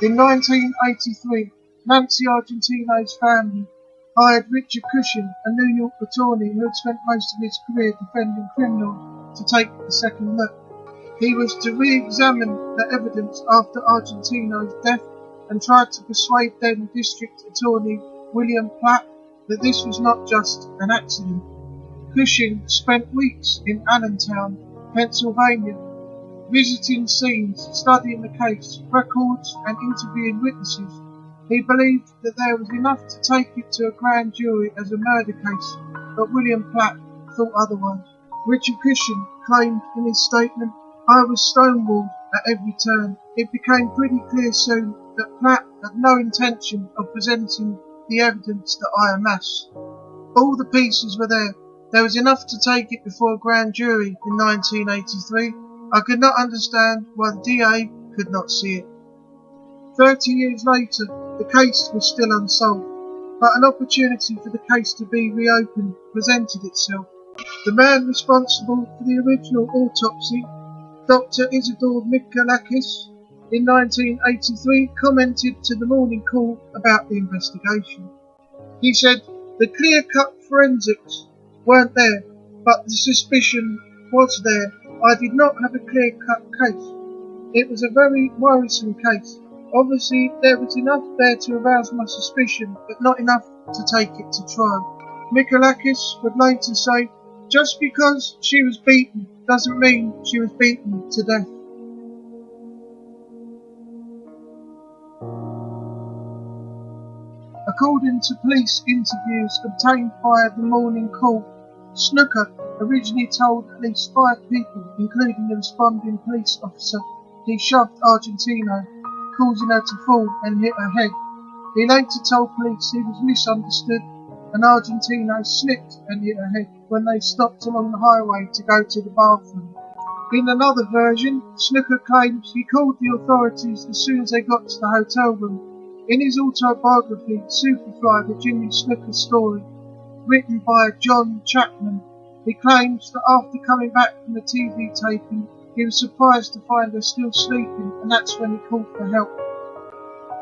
In 1983, Nancy Argentino's family hired Richard Cushing, a New York attorney who had spent most of his career defending criminals, to take a second look. He was to re-examine the evidence after Argentino's death and tried to persuade then District Attorney William Platt that this was not just an accident. Cushing spent weeks in Allentown, Pennsylvania, visiting scenes, studying the case, records and interviewing witnesses. He believed that there was enough to take it to a grand jury as a murder case, but William Platt thought otherwise. Richard Cushing claimed in his statement, "I was stonewalled at every turn. It became pretty clear soon that Platt had no intention of presenting the evidence that I amassed. All the pieces were there. There was enough to take it before a grand jury in 1983. I could not understand why the DA could not see it." 30 years later, the case was still unsolved, but an opportunity for the case to be reopened presented itself. The man responsible for the original autopsy, Dr. Isidore Mikalakis, in 1983 commented to the Morning Call about the investigation. He said, "The clear-cut forensics weren't there, but the suspicion was there. I did not have a clear-cut case. It was a very worrisome case. Obviously, there was enough there to arouse my suspicion, but not enough to take it to trial." Mikalakis would later say, "Just because she was beaten doesn't mean she was beaten to death." According to police interviews obtained via the Morning Call, Snuka originally told at least 5 people, including the responding police officer, he shoved Argentino, causing her to fall and hit her head. He later told police he was misunderstood and Argentino slipped and hit her head when they stopped along the highway to go to the bathroom. In another version, Snuka claims he called the authorities as soon as they got to the hotel room. In his autobiography, Superfly, the Jimmy Snuka story, written by John Chapman, he claims that after coming back from the TV taping, he was surprised to find her still sleeping, and that's when he called for help.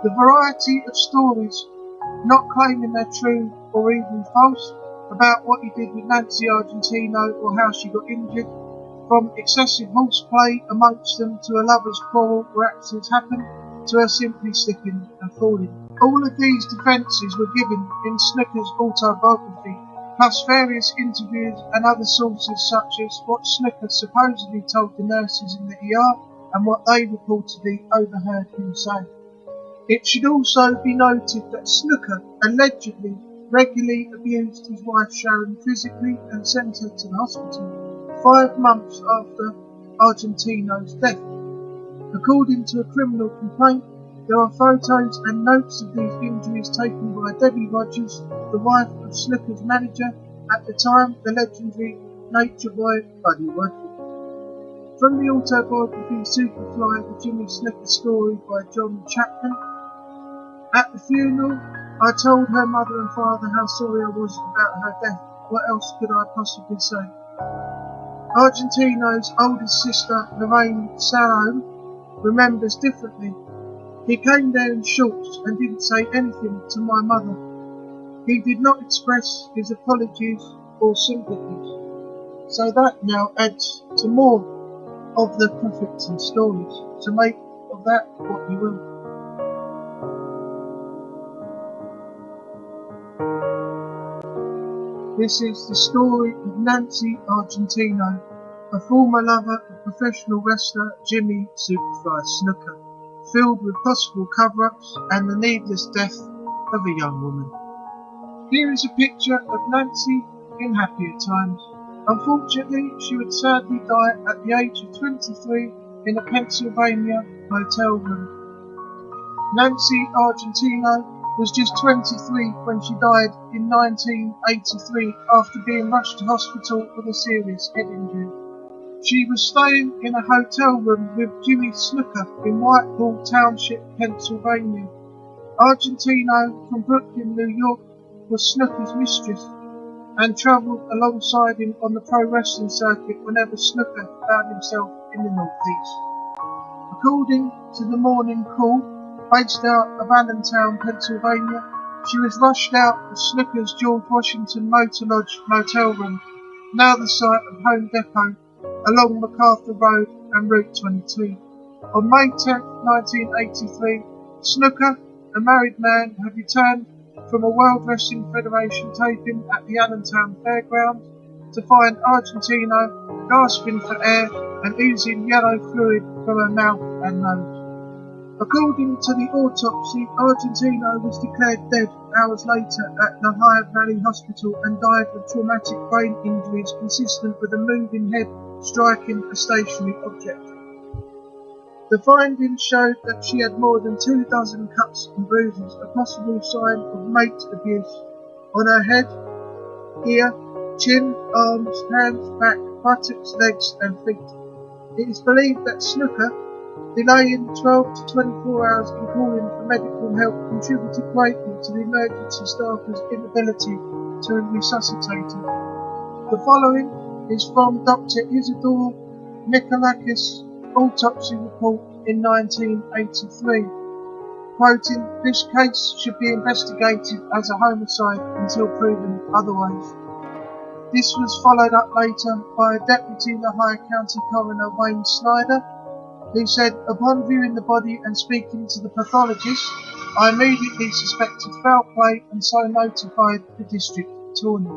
The variety of stories, not claiming they're true or even false, about what he did with Nancy Argentino or how she got injured, from excessive horseplay amongst them to a lover's quarrel where accidents happened, to her simply slipping and falling. All of these defences were given in Snuka's autobiography, plus various interviews and other sources such as what Snuka supposedly told the nurses in the ER and what they reportedly overheard him say. It should also be noted that Snuka allegedly regularly abused his wife Sharon physically and sent her to the hospital 5 months after Argentino's death. According to a criminal complaint, there are photos and notes of these injuries taken by Debbie Rogers, the wife of Snuka's manager, at the time the legendary nature boy Buddy Rogers. From the autobiography Superfly, the Jimmy Snuka story by John Chapman, at the funeral, I told her mother and father how sorry I was about her death. What else could I possibly say? Argentino's oldest sister, Lorraine Salome, remembers differently. He came there in shorts and didn't say anything to my mother. He did not express his apologies or sympathies. So that now adds to more of the prophets and stories. So make of that what you will. This is the story of Nancy Argentino, a former lover of professional wrestler Jimmy Superfly Snuka, filled with possible cover-ups and the needless death of a young woman. Here is a picture of Nancy in happier times. Unfortunately, she would sadly die at the age of 23 in a Pennsylvania motel room. Nancy Argentino was just 23 when she died in 1983 after being rushed to hospital with a serious head injury. She was staying in a hotel room with Jimmy Snuka in Whitehall Township, Pennsylvania. Argentino from Brooklyn, New York, was Snuka's mistress and travelled alongside him on the pro wrestling circuit whenever Snuka found himself in the Northeast. According to the Morning Call, Based out of Allentown, Pennsylvania, she was rushed out of Snuka's George Washington Motor Lodge motel room, now the site of Home Depot, along MacArthur Road and Route 22. On May 10, 1983, Snuka, a married man, had returned from a World Wrestling Federation taping at the Allentown Fairgrounds to find Argentino gasping for air and oozing yellow fluid from her mouth and nose. According to the autopsy, Argentino was declared dead hours later at the High Valley Hospital and died of traumatic brain injuries consistent with a moving head striking a stationary object. The findings showed that she had more than 24 cuts and bruises, a possible sign of mate abuse, on her head, ear, chin, arms, hands, back, buttocks, legs and feet. It is believed that Snuka, delaying 12 to 24 hours in calling for medical help, contributed greatly to the emergency staff's inability to resuscitate her. The following is from Dr. Isidore Mikalakis' autopsy report in 1983, quoting, "This case should be investigated as a homicide until proven otherwise." This was followed up later by Deputy Lehigh County Coroner Wayne Snyder, who said, "Upon viewing the body and speaking to the pathologist, I immediately suspected foul play and so notified the district attorney."